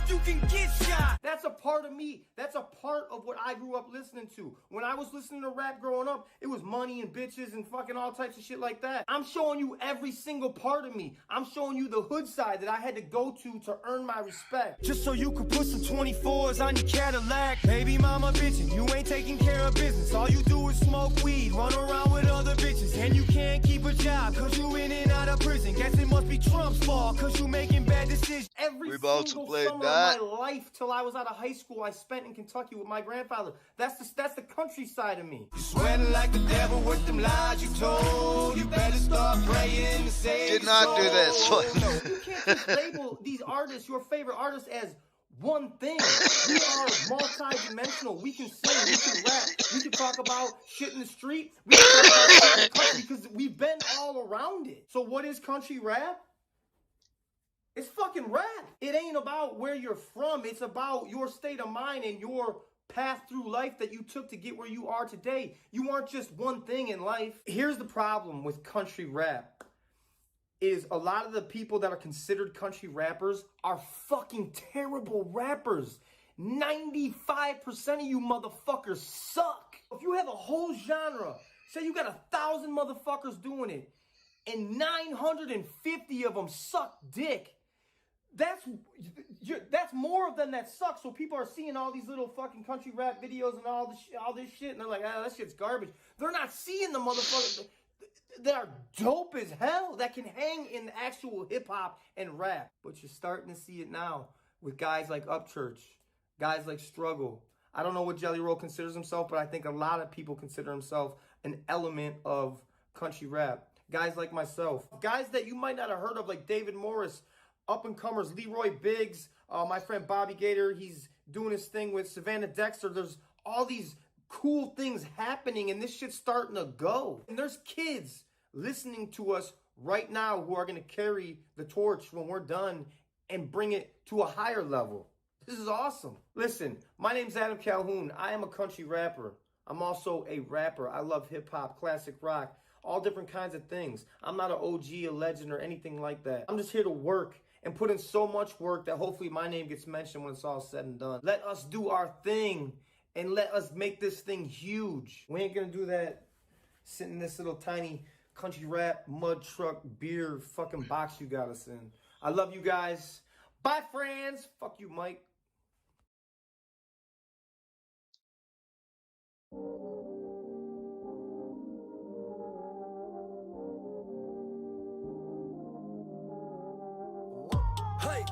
Speaker 8: You can get shot.
Speaker 7: That's a part of me. That's a part of what I grew up listening to. When I was listening to rap growing up, it was money and bitches and fucking all types of shit like that. I'm showing you every single part of me. I'm showing you the hood side that I had to go to earn my respect.
Speaker 8: Just so you could put some 24s on your Cadillac. Baby mama bitchin', you ain't taking care of business. All you do is smoke weed, run around with other bitches. And you can't keep a job, cause you in and out of prison. Guess it must be Trump's fault, cause you making bad decisions.
Speaker 7: Every
Speaker 1: also
Speaker 7: single
Speaker 1: played
Speaker 7: summer
Speaker 1: that.
Speaker 7: of my life till I was out of high school, I spent in Kentucky with my grandfather. That's the countryside of me.
Speaker 8: You sweating like the devil with them lies you told. You better start praying to save
Speaker 1: Did not do this
Speaker 7: No,
Speaker 1: one.
Speaker 7: you can't just label these artists, your favorite artists, as one thing. We are multi-dimensional. We can sing, we can rap, we can talk about shit in the street, we can talk about shit in the country because we've been all around it. So what is country rap? It's fucking rap. It ain't about where you're from. It's about your state of mind and your path through life that you took to get where you are today. You aren't just one thing in life. Here's the problem with country rap. Is a lot of the people that are considered country rappers are fucking terrible rappers. 95% of you motherfuckers suck. If you have a whole genre, say you got 1,000 motherfuckers doing it, and 950 of them suck dick, that's more than that sucks. So people are seeing all these little fucking country rap videos and all this shit, and they're like, that shit's garbage. They're not seeing the motherfuckers that are dope as hell, that can hang in actual hip-hop and rap. But you're starting to see it now with guys like Upchurch, guys like Struggle. I don't know what Jelly Roll considers himself, but I think a lot of people consider himself an element of country rap. Guys like myself. Guys that you might not have heard of, like David Morris, up-and-comers, Leroy Biggs, my friend Bobby Gator, he's doing his thing with Savannah Dexter. There's all these cool things happening, and this shit's starting to go. And there's kids listening to us right now who are going to carry the torch when we're done and bring it to a higher level. This is awesome. Listen, my name's Adam Calhoun. I am a country rapper. I'm also a rapper. I love hip-hop, classic rock, all different kinds of things. I'm not an OG, a legend, or anything like that. I'm just here to work and put in so much work that hopefully my name gets mentioned when it's all said and done. Let us do our thing and let us make this thing huge. We ain't gonna do that sitting in this little tiny country rap, mud truck, beer fucking box you got us in. I love you guys. Bye, friends. Fuck you, Mike.
Speaker 8: Hey,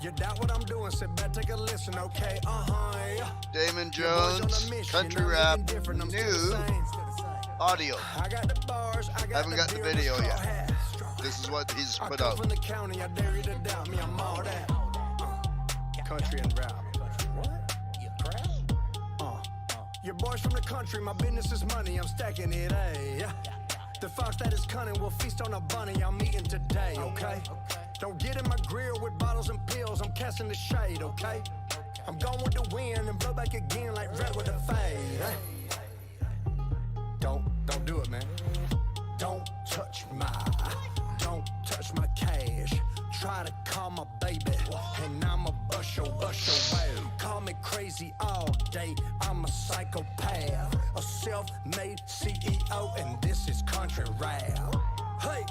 Speaker 8: you doubt what I'm doing? Sit back, take a listen, okay? Yeah.
Speaker 1: Damon Jones, country rap, new audio.
Speaker 8: I got the bars, I
Speaker 1: Haven't got the video yet. This is what he's put out.
Speaker 8: From the county, I dare you to doubt me, I'm all that. Country and rap. What? You crap? Your boys from the country, my business is money, I'm stacking it, hey. The fox that is cunning will feast on a bunny I'm eating today, okay? Don't get in my grill with bottles and pills, I'm casting the shade, okay? I'm going with the wind and blow back again like red with a fade, hey? Don't do it, man. Don't touch my cash. Try to call my baby, and I'ma bust your way. Call me crazy all day, I'm a psychopath. A self-made CEO, and this is country rap. Hey,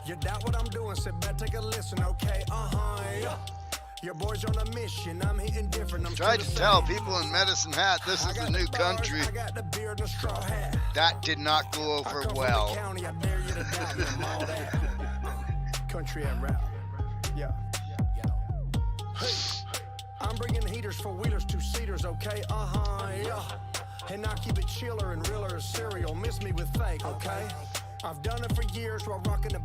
Speaker 8: you doubt what I'm doing? Sit back, take a listen, okay? Yeah. Your boys on a mission, I'm hitting different. I'm
Speaker 1: Tried to tell people in Medicine Hat this is the new country. That did not go over well.
Speaker 8: Country and rap, yeah. Hey, I'm bringing heaters for wheelers, 2-seaters, okay? Yeah. And I keep it chiller and realer as cereal. Miss me with fake, okay? I've done it for years while rocking the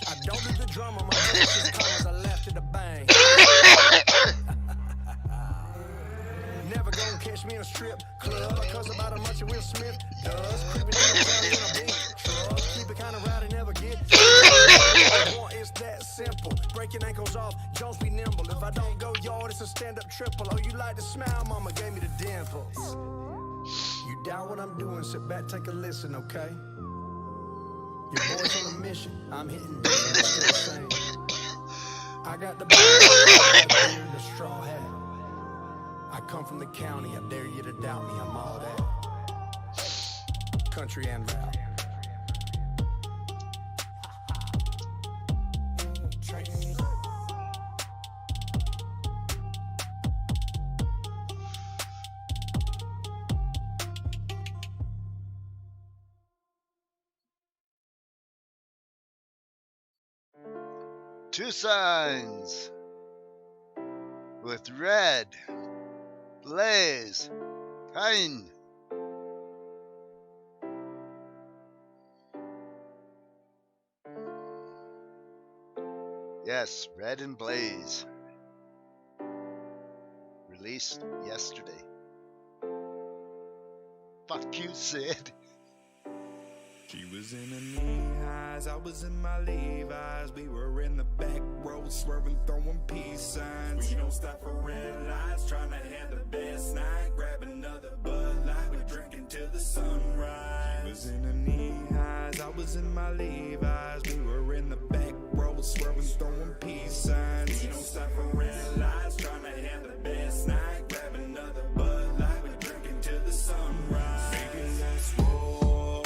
Speaker 8: I don't do the drummer, my voice is calm as I left at the bang. Never gonna catch me in a strip club, cause about how much Will Smith does. Creeping in the town in a big truck, keep it kinda rowdy, never get it's that simple. Breaking ankles off, Jones be nimble. If I don't go yard, it's a stand-up triple. Oh, you like to smile, mama gave me the dimples. You doubt what I'm doing, sit back, take a listen, okay? Your boy's on a mission, I'm hitting different, I got the beard and the straw hat. I come from the county, I dare you to doubt me, I'm all that. Country and rap.
Speaker 1: Two signs with red, blaze, kind. Yes, Red and Blaze. Released yesterday. Fuck you, Sid.
Speaker 9: She was in her knee-highs, I was in my Levi's. We were in the back road, swerving, throwing peace signs. We don't stop for red lights, trying to have the best night. Grab another Bud Light, we drinking till the sunrise. She was in her knee-highs, I was in my Levi's. We were in the back road, swerving, throwing peace signs. We don't stop for red lights, trying to have the best night. Grab another Bud Light, we drinking till the sunrise. Baby, let's roll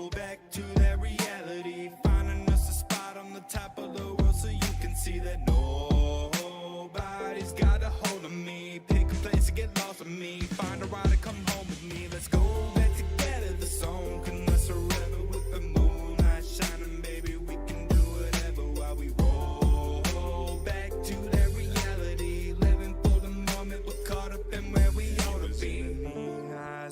Speaker 9: back to that reality, finding us a spot on the top of the world so you can see that nobody's got a hold of me. Pick a place to get lost with me, find a ride to come home with me. Let's go back together, the song can last forever with the moonlight shining, baby. We can do whatever while we roll back to that reality, living for the moment. We're caught up in where we ought to be.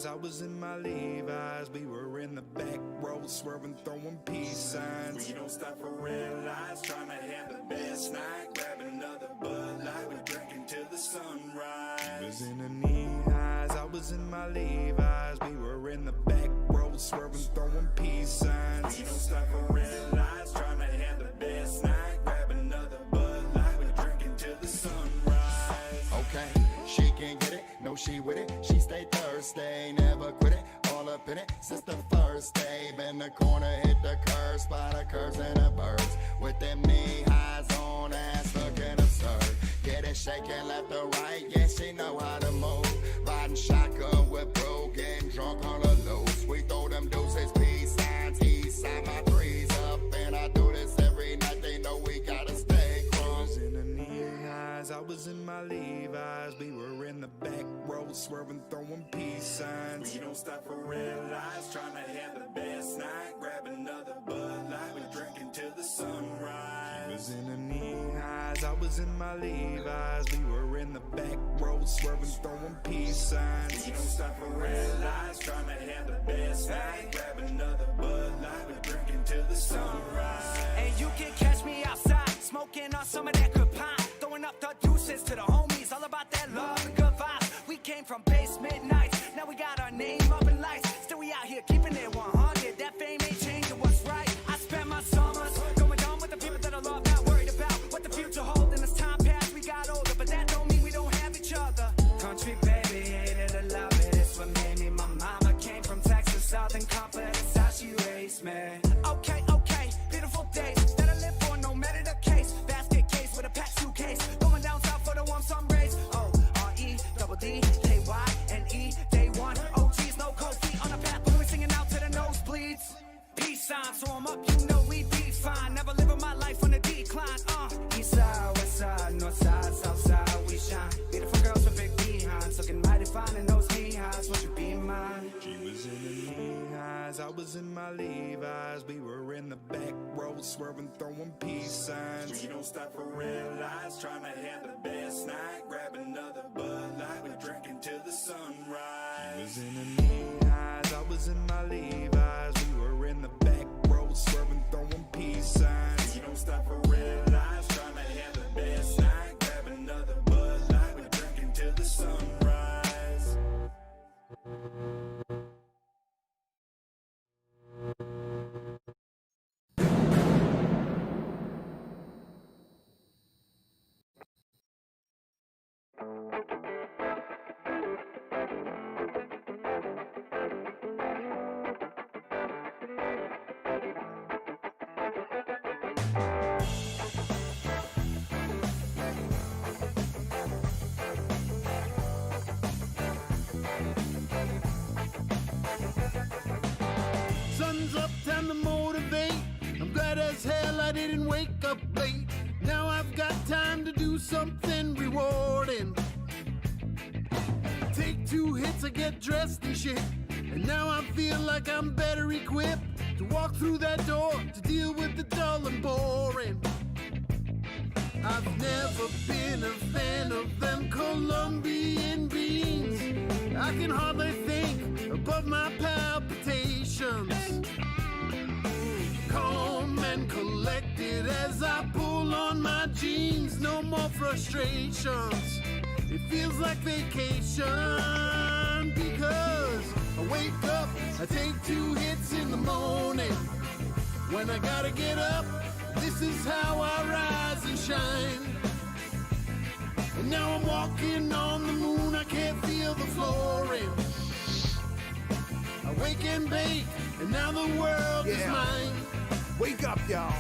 Speaker 9: I was in my Levi's, we were in the back road, swerving, throwing peace signs. We don't stop for red lights, trying to have the best night. Grab another Bud Light, we're drinking till the sunrise. She was in her knee-highs, I was in my Levi's. We were in the back road, swerving, throwing peace signs. We don't stop for red lights, trying to have the best night. Grab another Bud Light, we're drinking till the sunrise.
Speaker 10: Okay, she can get it, no she with it. She stay thirsty, never quit it. All up in it since the first day. Been the corner, hit the curve, spot the curves and the birds. With them knee-highs on, ass looking absurd. Get it shaking left to right, yeah, she know how to move. Riding shotgun with bro, getting drunk on the lows.
Speaker 9: swerving, throwing peace signs. We don't stop for red lights, trying to have the best night. Grab another Bud Light, we drinking till the sunrise. She was in her knee highs, I was in my Levi's. We were in the back road, swerving, throwing peace signs. We don't stop for red lights, trying to have the best night. Grab another Bud Light, we drinking till the sunrise.
Speaker 8: And you can catch me outside, smoking on some of that good pine, throwing up the deuces to the homies, all about that love and good vibes. We came from basement nights, now we got our name up in lights. Still we out here keeping it 100, that fame ain't changing what's right. I spent my summers going down with the people that I love, not worried about what the future holds. And as time passed, we got older, but that don't mean we don't have each other. Country baby, hate it or love it, it's what made me. My mama came from Texas, Southern Comfort, that's how she raised me. Okay, beautiful days that I live for, no matter the case. Basket case with a packed suitcase, going down south for the warm sun rays. O-R-E-D-D-K-Y-N-E, day one. OGs, no cold feet on the path, when we're singing out to the nosebleeds. Peace sign, so I'm up, you know we be fine. Never living my life on the decline. East side, west side, north side, south side, we shine. Beautiful girls with big behinds, looking mighty fine in those knee highs. Would you be mine?
Speaker 9: She was in her knee highs, I was in my Levi's. We were in the back road, swerving, throwing peace signs. We don't stop for red lights, trying to have the best night. Grab another Bud Light, we drinking till the sunrise. She was in her knee highs, I was in my Levi's. We were in the back road, swerving, throwing peace signs. We don't stop for red lights, trying to have the best night. Grab another Bud Light, we drinking till the sunrise.
Speaker 11: Sun's up, time to motivate. I'm glad as hell I didn't wake up late. Now I've got time to do something rewarding. Take 2 hits, I get dressed and shit. And now I feel like I'm better equipped to walk through that door, to deal with the dull and boring. I've never been a fan of them Colombian beans. I can hardly think above my palpitations. Calm and collected as I pull on my jeans. No more frustrations. It feels like vacation because I wake up, I take 2 hits in the morning. When I gotta get up, this is how I rise and shine. And now I'm walking on the moon, I can't feel the flooring. I wake and bake, and now the world is mine.
Speaker 12: Wake up, y'all.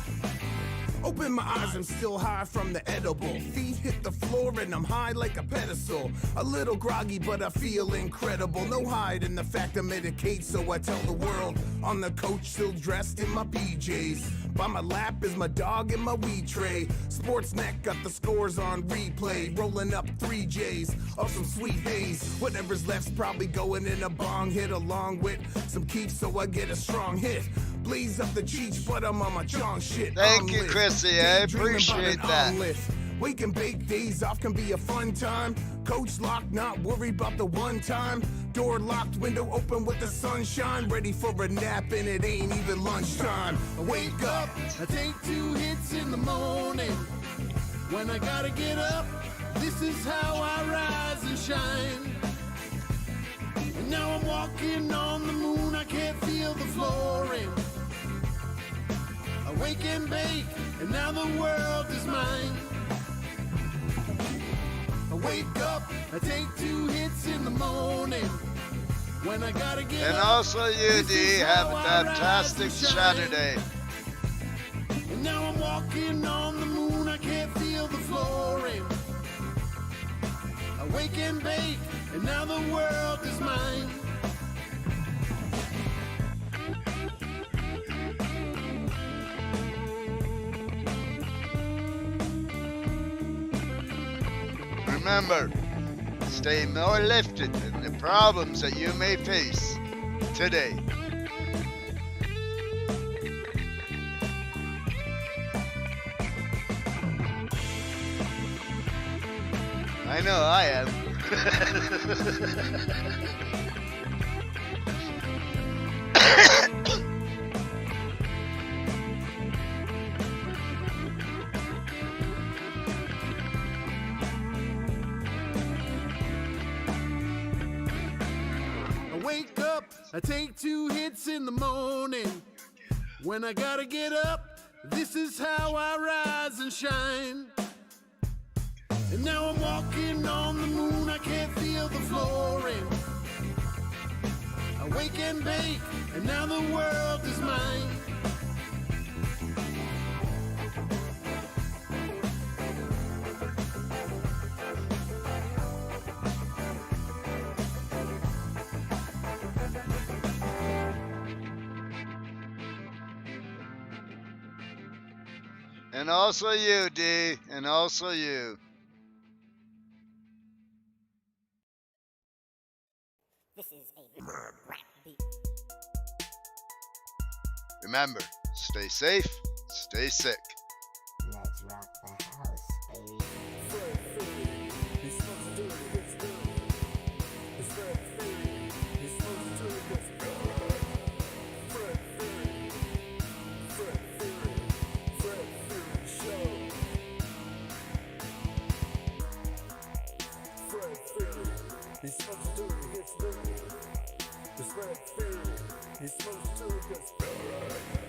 Speaker 12: Open my eyes, I'm still high from the edible. Feet hit the floor and I'm high like a pedestal. A little groggy, but I feel incredible. No hiding the fact I medicate, so I tell the world. On the coach, still dressed in my PJs. By my lap is my dog and my weed tray. Sportsnet got the scores on replay. Rolling up 3 J's of some sweet haze. Whatever's left's probably going in a bong hit, along with some keeps, so I get a strong hit. Blaze up the cheech, but I'm on my John shit.
Speaker 1: Thank you, Chrissy. I appreciate that.
Speaker 12: Wake and bake days off can be a fun time. Coach locked, not worried about the one time. Door locked, window open with the sunshine. Ready for a nap and it ain't even lunchtime.
Speaker 11: I wake up, I take 2 hits in the morning. When I gotta get up, this is how I rise and shine. And now I'm walking on the moon, I can't feel the flooring. I wake and bake, and now the world is mine. I wake up, I take 2 hits in the morning. When I gotta get
Speaker 1: And
Speaker 11: up,
Speaker 1: also you,
Speaker 11: this
Speaker 1: D,
Speaker 11: is
Speaker 1: have
Speaker 11: how
Speaker 1: a
Speaker 11: I
Speaker 1: fantastic
Speaker 11: rise and shine.
Speaker 1: Saturday.
Speaker 11: And now I'm walking on the moon, I can't feel the flooring. I wake and bake, and now the world is mine.
Speaker 1: Remember, stay more lifted than the problems that you may face today. I know I am.
Speaker 11: I wake up, I take 2 hits in the morning. When I gotta get up, this is how I rise and shine. And now I'm walking on the moon, I can't feel the flooring. I wake and bake, and now the world is mine.
Speaker 1: And also you, D. And also you.
Speaker 13: This is a mad rap beat.
Speaker 1: Remember, stay safe, stay sick.
Speaker 13: Let's rock the house, baby.
Speaker 9: He's supposed to do it, it's dirty. It's Fred Theory. He's supposed to do it, it's dirty.